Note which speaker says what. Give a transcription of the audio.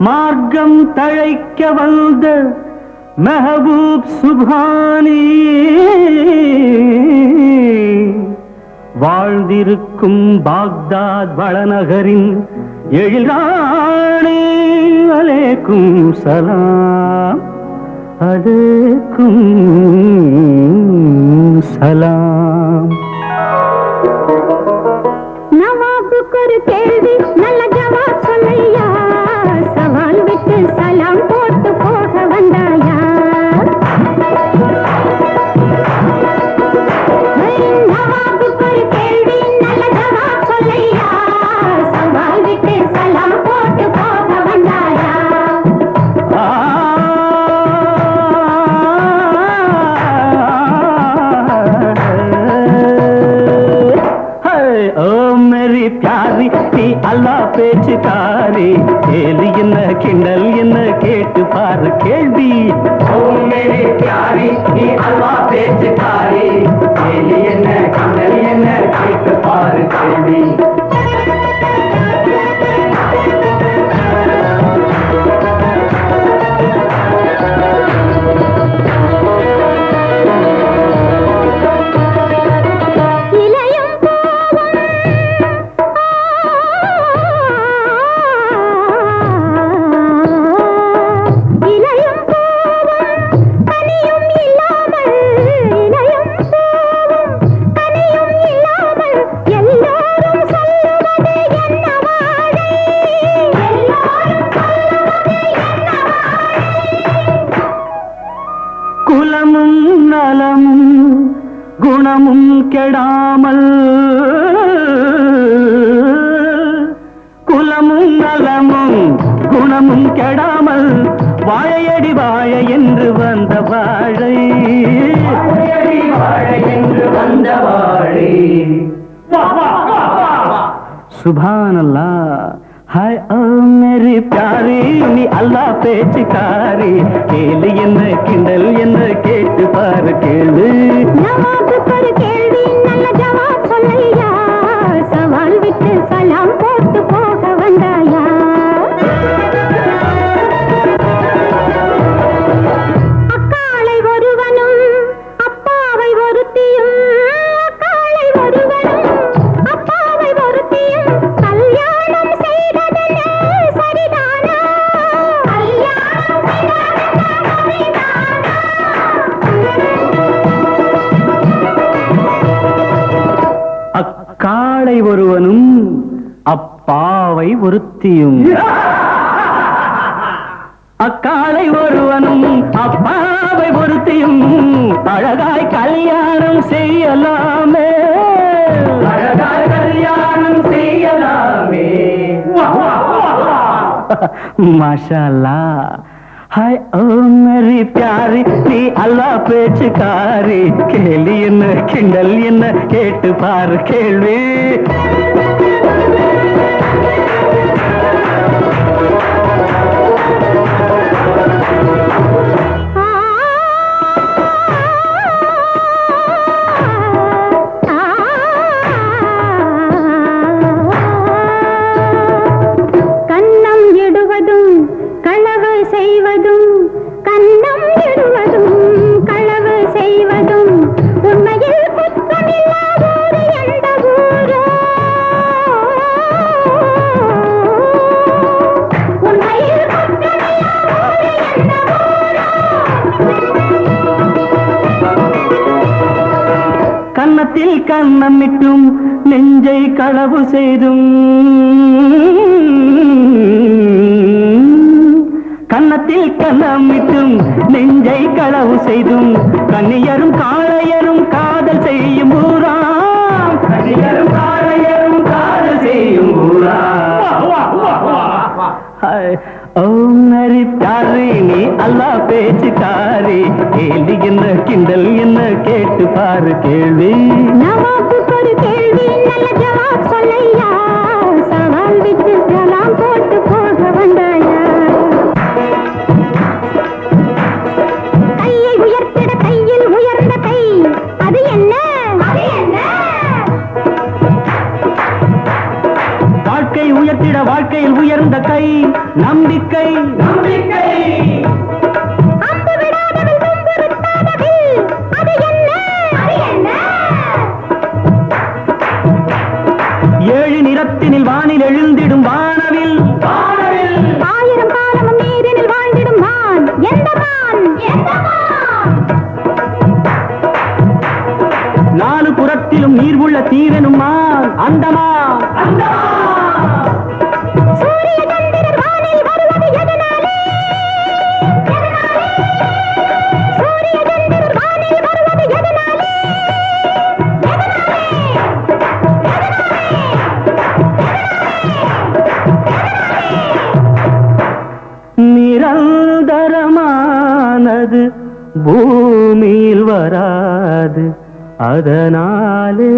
Speaker 1: மார்க்கம் தழைக்க வந்த மெஹபூப் சுபானி வாழ்ந்திருக்கும் பாக்தாத் வளநகரின் எழிலானே அலைக்கும் சலாம் அலைக்கும் சலாம்.
Speaker 2: நவாபுக்கு ஒரு கேள்வி, நல்ல ஜவாப் சொல்லையா, சவால் விட்டு சலாம் போட்டு போக வந்தாயா. நவாபுக்கு ஒரு கேள்வி, நல்ல ஜவாப் சொல்லையா, சவால் விட்டு சலாம் போட்டு போக வந்தாயா.
Speaker 1: प्यारी नी अल्लाह पेचकारी केली என்ன கிண்டல் என்ன கேட்டு பாரு கேள்வி. ஓ मेरी प्यारी नी अल्लाह पेचकारी केली என்ன கிண்டல் என்ன கேட்டு பாரு கேள்வி. குலமும் நலமும் குணமும் கெடாமல், குலமும் நலமும் குணமும் கெடாமல் வாழையடி வாழ என்று வந்த வாழை, வாழையடி வாழ என்று வந்த வாழை. சுப்ஹானல்லாஹ். हाय ओ मेरी प्यारी नी अल्लाह पेचकारी केली என்ன கிண்டல் என்ன கேட்டு பாரு கேளு.
Speaker 2: நவாபுக்கு ஒரு கேள்வி, நல்ல ஜவாப் சொல்லையா, சவால் விட்டு சலாம் போட்டு போக வந்தாயா. அக்காளை ஒருவனும் அப்பாவை ஒருத்தியும், அக்காளை ஒருவனும் அப்பாவை ஒருத்தியும் கல்யாணம் செய்ததென்ன சரிதானா, கல்யாணம் செய்ததென்ன சரிதானா.
Speaker 1: அக்காளை ஒருவனும் அப்பாவை ஒருத்தியும், அக்காளை ஒருவனும் அப்பாவை ஒருத்தியும் அழகாய் கல்யாணம் செய்யலாமே, அழகாய் கல்யாணம் செய்யலாமே. மாஷா அல்லாஹ். हाय ओ मेरी प्यारी नी अल्लाह पेचकारी केली என்ன கிண்டல் என்ன கேட்டு பாரு கேள்வி.
Speaker 2: கண்ணம் இடுவதும் களவு செய்வதும், கண்ணம் இடுவதும் களவு செய்வதும் உண்மையில் குற்றமில்லாதோரு எந்த ஊரோ, உண்மையில் குற்றமில்லாதோரு எந்த ஊரோ.
Speaker 1: கன்னத்தில் கண்ணமிட்டும் நெஞ்சை களவு செய்தும், கன்னத்தில் கண்ணமிட்டும் நெஞ்சை களவு செய்தும் கண்ணியரும் காளையரும் காதல் செய்யும் கேட்டு பாரு கேள்வி
Speaker 2: நவாபுக்கு ஒரு கேள்வி நல்ல ஜவாப் சொல்லையா சவால் விட்டு சலாம் போட்டு போக வந்தாயா கையை உயர்த்திட கையில் உயர்ந்த கை அது என்ன
Speaker 1: வாழ்க்கை உயர்த்திட வாழ்க்கையில் உயர்ந்த கை நம்பிக்கை நம்பிக்கை
Speaker 2: அம்பு விடாதவள் தும்பு விட்டாதவள் அது என்ன
Speaker 1: ஏழு நிறத்தினில் வானில் எழுந்திடும் வானவில் வானவில்
Speaker 2: ஆயிரம் காலமும் நீரினில் வாழ்ந்திடும் மான் எந்த மான்
Speaker 1: நாலு புறத்திலும் நீர் உள்ள தீவெனும் மான் அந்தமா
Speaker 2: சூரிய சந்திரர் வானில் வருவது எதனாலே சூரிய சந்திரர் வானில் வருவது எதனாலே
Speaker 1: நிரந்தரமானது பூமியில் வராது அதனாலே